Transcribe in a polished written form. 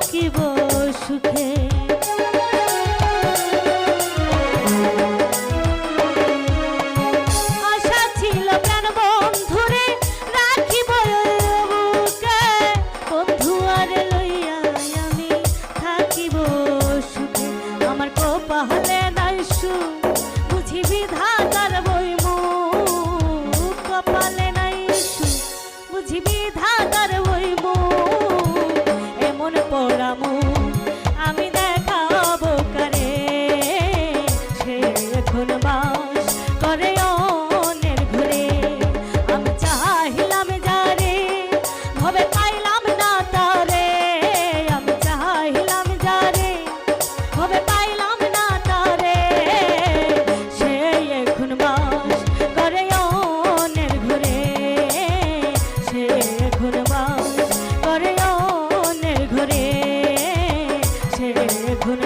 থাকিব সুখে। আশা ছিল প্রাণ বন্ধুরে রাখিব বুকে, বন্ধু আর লইয়া আমি থাকিব সুখে। আমার কপালে নাই সুখ বুঝি বিধাতার বইমুখ, কপালে নাই সুখ বুঝি বিধাতার বইমুখ। এমন পোড়ামু আমি দেখাবো কারে, সে এখন বাস করে অন্যের ঘরে। আমি চাহিলাম যারে ভবে পাইলাম না তারে, আমি চাহিলাম যারে ভবে পাইলাম না তারে, সে এখন বাস করে অন্যের ঘরে, সে এখন বাস করে অন্যের ঘরে, সে এখন